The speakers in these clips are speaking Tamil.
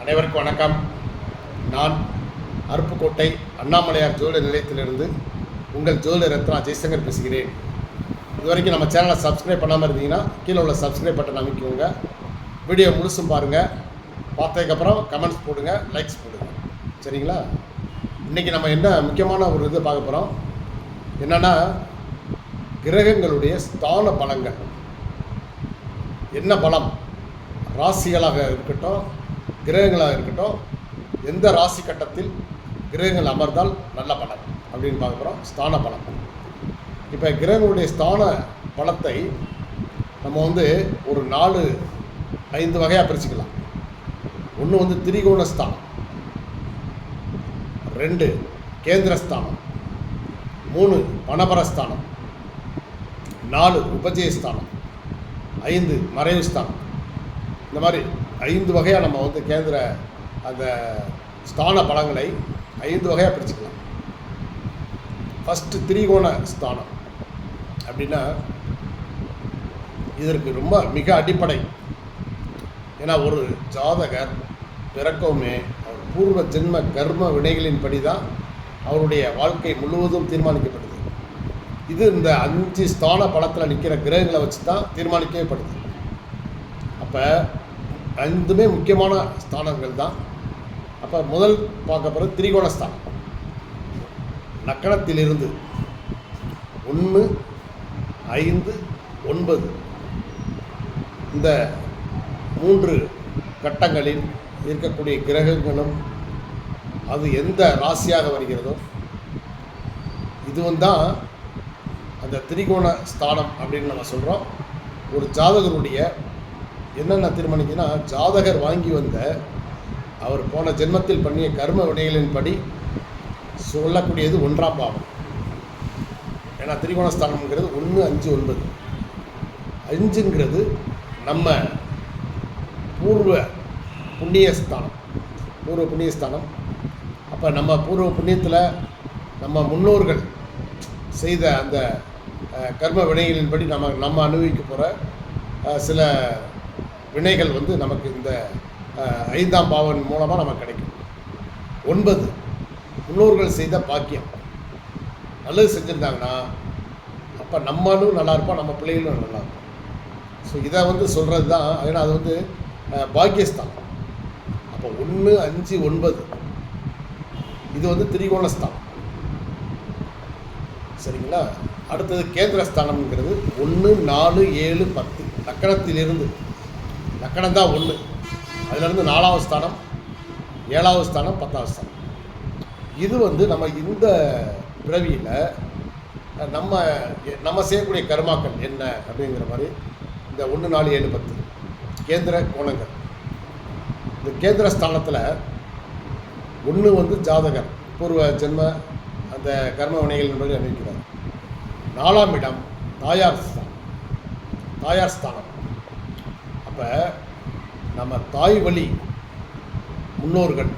அனைவருக்கும் வணக்கம். நான் அருப்புக்கோட்டை அண்ணாமலையார் ஜோதிட நிலையத்திலிருந்து உங்கள் ஜோதிட ரத்னா ஜெய்சங்கர் பேசுகிறேன். இதுவரைக்கும் நம்ம சேனலை சப்ஸ்கிரைப் பண்ணாமல் இருந்தீங்கன்னா கீழே உள்ள சப்ஸ்கிரைப் பட்டன் அமைக்கிங்க. வீடியோ முழுசும் பாருங்கள். பார்த்ததுக்கப்புறம் கமெண்ட்ஸ் போடுங்க, லைக்ஸ் போடுங்க. சரிங்களா? இன்றைக்கி நம்ம என்ன முக்கியமான ஒரு இது பார்க்க போகிறோம். என்னென்னா, கிரகங்களுடைய ஸ்தான பலங்கள். என்ன பலம், ராசிகளாக இருக்கட்டும், கிரகங்களாக இருக்கட்டும், எந்த ராசி கட்டத்தில் கிரகங்கள் அமர்ந்தால் நல்ல பலம் அப்படின்னு பார்க்க போகிறோம். ஸ்தான பலம். இப்போ கிரகங்களுடைய ஸ்தான பலத்தை நம்ம ஒரு 4-5 வகையாக பிரிச்சுக்கலாம். ஒன்று திரிகோண ஸ்தானம், 2 கேந்திரஸ்தானம், 3 பணபரஸ்தானம், 4 உபஜயஸ்தானம், 5 மறைவு ஸ்தானம். இந்த மாதிரி 5 வகையாக நம்ம கேந்திர அந்த ஸ்தான பலங்களை 5 வகையாக பிரிச்சுக்கலாம். ஃபஸ்ட்டு திரிகோண ஸ்தானம் அப்படின்னா இதற்கு ரொம்ப மிக அடிப்படை. ஏன்னா ஒரு ஜாதகர் பிறக்கவுமே அவர் பூர்வ ஜென்ம கர்ம வினைகளின் படி தான் அவருடைய வாழ்க்கை முழுவதும் தீர்மானிக்கப்படுது. இது இந்த 5 ஸ்தான பலத்தில் நிற்கிற கிரகங்களை வச்சு தான் தீர்மானிக்கப்படுது. அப்போ 5மே முக்கியமான ஸ்தானங்கள் தான். அப்போ முதல் பார்க்க போகிறது திரிகோண ஸ்தானம். லக்கணத்திலிருந்து 1, 5, 9 இந்த 3 கட்டங்களில் இருக்கக்கூடிய கிரகங்களும் அது எந்த ராசியாக வருகிறதோ இதுவும் தான் அந்த திரிகோண ஸ்தானம் அப்படின்னு நம்ம சொல்கிறோம். ஒரு ஜாதகருடைய என்னென்ன தீர்மானிக்குன்னா, ஜாதகர் வாங்கி வந்த அவர் போன ஜென்மத்தில் பண்ணிய கர்ம வினைகளின் படி சொல்லக்கூடியது 1ஆம் பாவம். ஏன்னா திரிகோணஸ்தானம்ங்கிறது 1, 5, 9. 5ங்கிறது நம்ம பூர்வ புண்ணியஸ்தானம். பூர்வ புண்ணியஸ்தானம். அப்போ நம்ம பூர்வ புண்ணியத்தில் நம்ம முன்னோர்கள் செய்த அந்த கர்ம வினைகளின்படி நம்ம அனுபவிக்க போகிற சில வினைகள் நமக்கு இந்த 5ஆம் பாவன் மூலமாக நமக்கு கிடைக்கும். 9 முன்னோர்கள் செய்த பாக்கியம். நல்லது செஞ்சுருந்தாங்கன்னா அப்போ நம்மளும் நல்லா இருப்போம், நம்ம பிள்ளைகளும் நல்லா இருப்போம். ஸோ இதை சொல்கிறது தான். ஏன்னா அது பாக்கியஸ்தானம். அப்போ 1, 5, 9 இது திரிகோணஸ்தானம். சரிங்களா? அடுத்தது கேந்திரஸ்தானம்ங்கிறது 1, 4, 7, 10 லக்கணத்திலிருந்து. லக்கணம் தான் 1, அதிலிருந்து 4வது ஸ்தானம், 7வது ஸ்தானம், 10வது ஸ்தானம். இது நம்ம இந்த பிறவியில் நம்ம செய்யக்கூடிய கர்மாக்கள் என்ன அப்படிங்கிற மாதிரி இந்த 1, 4, 7, 10 கேந்திர கோணங்கள். இந்த கேந்திர ஸ்தானத்தில் 1 ஜாதகர் பூர்வ ஜென்ம அந்த கர்ம வினைகள் என்பதை அனுபவிக்கிறார். 4ஆம் இடம் தாயார் ஸ்தானம். அப்போ நம்ம தாய் வழி முன்னோர்கள்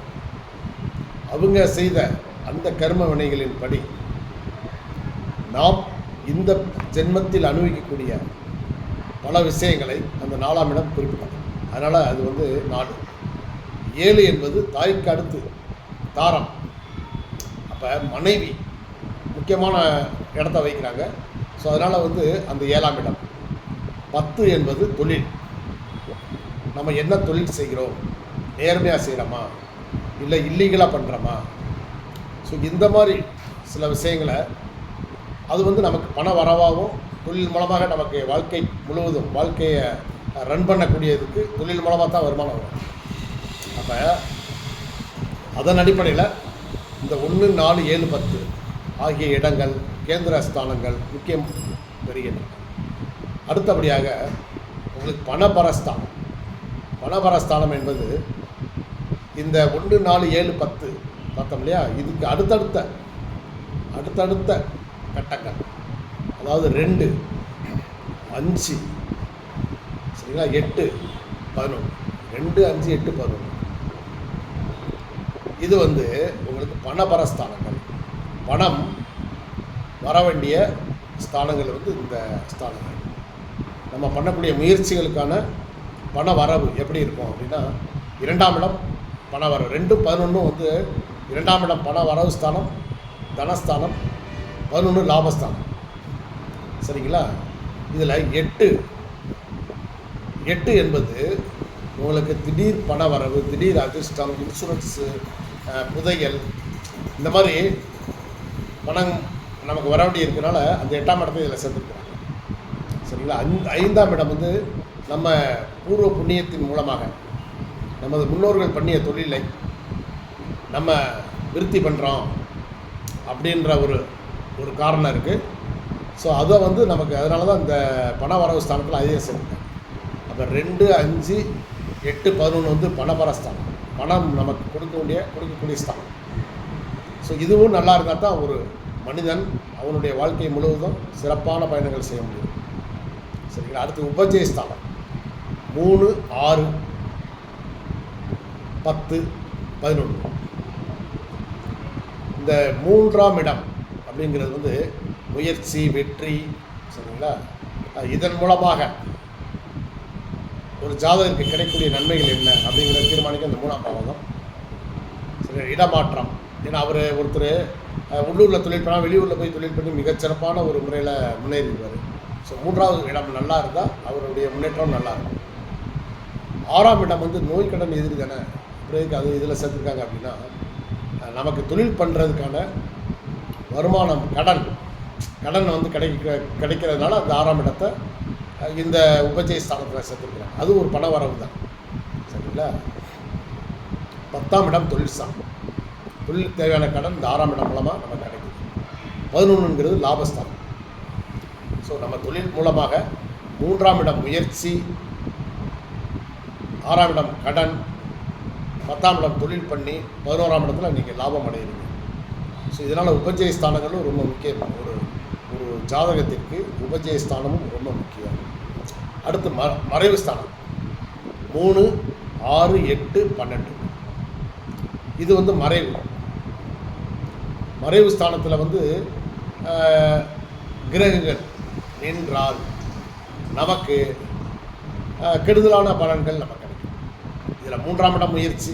அவங்க செய்த அந்த கர்ம வினைகளின் படி நாம் இந்த ஜென்மத்தில் அனுபவிக்கக்கூடிய பல விஷயங்களை அந்த 4ஆம் இடம் குறிப்பிட்டோம். அதனால் அது 4. 7 என்பது தாய்க்கு அடுத்து தாரம். அப்போ மனைவி முக்கியமான இடத்த வைக்கிறாங்க. ஸோ அதனால் அந்த 7ஆம் இடம். 10 என்பது தொழில். நம்ம என்ன தொழில் செய்கிறோம், நேர்மையாக செய்கிறோமா இல்லை இல்லீகலாக பண்ணுறோமா. ஸோ இந்த மாதிரி சில விஷயங்களை அது நமக்கு பண வரவாகவும் தொழில் மூலமாக நமக்கு வாழ்க்கை முழுவதும் வாழ்க்கையை ரன் பண்ணக்கூடியதுக்கு தொழில் மூலமாக தான் வருமானம் வரும். அப்போ அதன் அடிப்படையில் இந்த 1, 4, 7, 10 ஆகிய இடங்கள் கேந்திர ஸ்தானங்கள் முக்கியம் பெறுகின்றன. அடுத்தபடியாக உங்களுக்கு பணபரஸ்தானம். பணபரஸ்தானம் என்பது இந்த 1, 4, 7, 10 பார்த்தோம் இல்லையா, இதுக்கு அடுத்தடுத்த கட்டங்கள். அதாவது 2, 5 சரிங்களா, 8, 11. 2, 5, 8, 11 இது உங்களுக்கு பணபரஸ்தானங்கள். பணம் வர வேண்டிய ஸ்தானங்கள் இந்த ஸ்தானங்கள். நம்ம பண்ணக்கூடிய முயற்சிகளுக்கான பண வரவு எப்படி இருக்கும் அப்படின்னா, 2ஆம் இடம் பண வரவு. 2 11 வந்து 2ஆம் இடம் பண வரவு ஸ்தானம், தனஸ்தானம், 11 லாபஸ்தானம். சரிங்களா? இதில் 8 என்பது உங்களுக்கு திடீர் பண வரவு, திடீர் அதிர்ஷ்டம், இன்சூரன்ஸு, புதையல், இந்த மாதிரி பணம் நமக்கு வர வேண்டி இருக்கிறனால அந்த 8ஆம் இடத்தை இதில் சேர்த்துருக்குறாங்க. சரிங்களா? 5ஆம் இடம் வந்து நம்ம பூர்வ புண்ணியத்தின் மூலமாக நமது முன்னோர்கள் பண்ணிய தொழிலை நம்ம விருத்தி பண்ணுறோம் அப்படின்ற ஒரு காரணம் இருக்குது. ஸோ அதை வந்து நமக்கு அதனால தான் இந்த பண வரவு ஸ்தானத்தில் அதிகம் சேர்த்துருக்காங்க. அப்போ 2, 5, 8, 11 வந்து பணபரஸ்தானம், பணம் நமக்கு கொடுக்கக்கூடிய ஸ்தானம். ஸோ இதுவும் நல்லா இருந்தால் தான் ஒரு மனிதன் அவனுடைய வாழ்க்கை முழுவதும் சிறப்பான பயணங்கள் செய்ய முடியும். சரிங்களா? அடுத்து உபஜயஸ்தானம் 3, 6, 10, 11. இந்த 3ஆம் இடம் அப்படிங்கிறது வந்து முயற்சி, வெற்றி. சரிங்களா? இதன் மூலமாக ஒரு ஜாதகருக்கு கிடைக்கக்கூடிய நன்மைகள் என்ன அப்படிங்கிறத தீர்மானிக்க இந்த 3ஆம் பாவகம். சரி, இடமாற்றம். ஏன்னா அவர் ஒருத்தர் உள்ளூரில் தொழில் பண்ணால் வெளியூரில் போய் தொழில் பண்ணி மிகச்சிறப்பான ஒரு முறையில் முன்னேறிடுவார். ஸோ 3ஆவது இடம் நல்லா இருந்தால் அவருடைய முன்னேற்றம் நல்லா இருக்கும். 6ஆம் இடம் வந்து நோய் கடன் எதிரி தானே, அப்படியே அது இதில் சேர்த்துருக்காங்க அப்படின்னா நமக்கு தொழில் பண்ணுறதுக்கான வருமானம், கடன் வந்து கிடைக்கிறதுனால அந்த 6ஆம் இடத்தை இந்த உபஜய ஸ்தானத்தில் சேர்த்துருக்குறாங்க. அது ஒரு பண வரவு தான். சரிங்களா? 10ஆம் இடம் தொழில் ஸ்தானம், தொழில் தேவையான கடன் இந்த 6ஆம் இடம் மூலமாக நமக்கு கிடைக்குது. 11ங்கிறது லாபஸ்தானம். ஸோ நம்ம தொழில் மூலமாக 3ஆம் இடம் முயற்சி, 6ஆம் இடம் கடன், 10ஆம் இடம் தொழில் பண்ணி 11ஆம் இடத்துல நீங்கள் லாபம் அடைகிறீங்க. ஸோ இதனால் உபஜய ஸ்தானங்களும் ரொம்ப முக்கியம். ஒரு ஜாதகத்திற்கு உபஜய ஸ்தானமும் ரொம்ப முக்கியம். அடுத்து மறைவு ஸ்தானம் 3, 6, 8, 12. இது வந்து மறைவு ஸ்தானத்தில் வந்து கிரகங்கள் நின்றால் நமக்கு கெடுதலான பலன்கள் நமக்கு கிடைக்கும். இதில் 3ஆம் இடம் முயற்சி,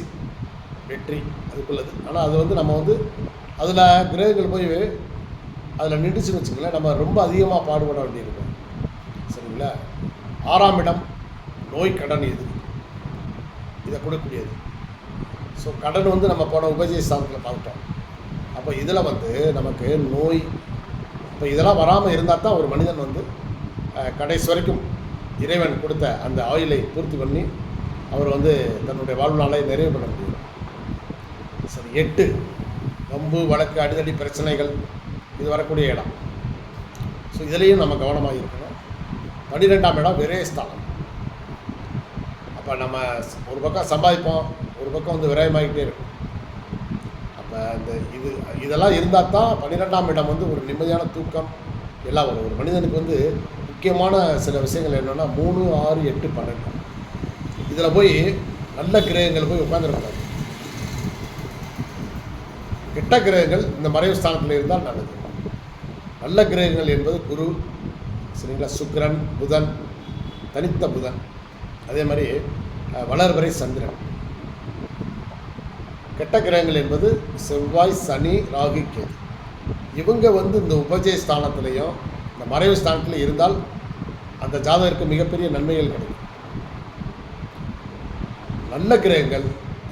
வெற்றி அதுக்குள்ளது. ஆனால் அது வந்து நம்ம வந்து அதில் கிரகங்கள் போய் அதில் நின்றுச்சுன்னு வச்சுக்கல, நம்ம ரொம்ப அதிகமாக பாடுபட வேண்டியிருக்கும். சரிங்களா? 6ஆம் இடம் நோய் கடன் இதை கொடுக்கக்கூடியது. ஸோ கடன் வந்து நம்ம போன உபஜய ஸ்தானத்தில் பார்த்துட்டோம். அப்போ இதில் வந்து நமக்கு நோய், இப்போ இதெல்லாம் வராமல் இருந்தால் தான் ஒரு மனிதன் வந்து கடைசி வரைக்கும் இறைவன் கொடுத்த அந்த ஆயுளை பூர்த்தி பண்ணி அவர் வந்து தன்னுடைய வாழ்நாளை நிறைவு பண்ண முடியும். சரி, 8 வம்பு, வழக்கு, அடிதடி பிரச்சனைகள் இது வரக்கூடிய இடம். ஸோ இதுலேயும் நம்ம கவனமாக இருக்கணும். 12ஆம் இடம் விரயஸ்தானம். அப்போ நம்ம ஒரு பக்கம் சம்பாதிப்போம், ஒரு பக்கம் வந்து விரயமாகிட்டே இருக்கும். அப்போ இதெல்லாம் இருந்தால் தான் 12ஆம் இடம் வந்து ஒரு நிம்மதியான தூக்கம் எல்லாம் வரும். ஒரு மனிதனுக்கு வந்து முக்கியமான சில விஷயங்கள் என்னென்னா 3, 6, 8, 12 இதில் போய் நல்ல கிரகங்கள் போய் உட்காந்துருக்கூடாது. கெட்ட கிரகங்கள் இந்த மறைவு ஸ்தானத்தில் இருந்தால் நல்லது. நல்ல கிரகங்கள் என்பது குரு, சரிங்களா, சுக்கிரன், புதன், தனித்த புதன், அதே மாதிரி வளர்வரை சந்திரன். கெட்ட கிரகங்கள் என்பது செவ்வாய், சனி, ராகு, கேது. இவங்க வந்து இந்த உபஜய ஸ்தானத்திலையும் இந்த மறைவு ஸ்தானத்தில் இருந்தால் அந்த ஜாதகருக்கு மிகப்பெரிய நன்மைகள் கிடைக்கும். நல்ல கிரகங்கள்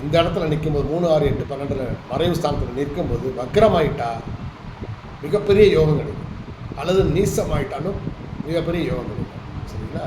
இந்த இடத்துல நிற்கும்போது 3, 6, 8, 12 மறைவு ஸ்தானத்தில் நிற்கும்போது வக்ரமாயிட்டா மிகப்பெரிய யோகம் கிடைக்கும், அல்லது நீசமாயிட்டாலும் மிகப்பெரிய யோகம் கிடைக்கும். சரிங்களா?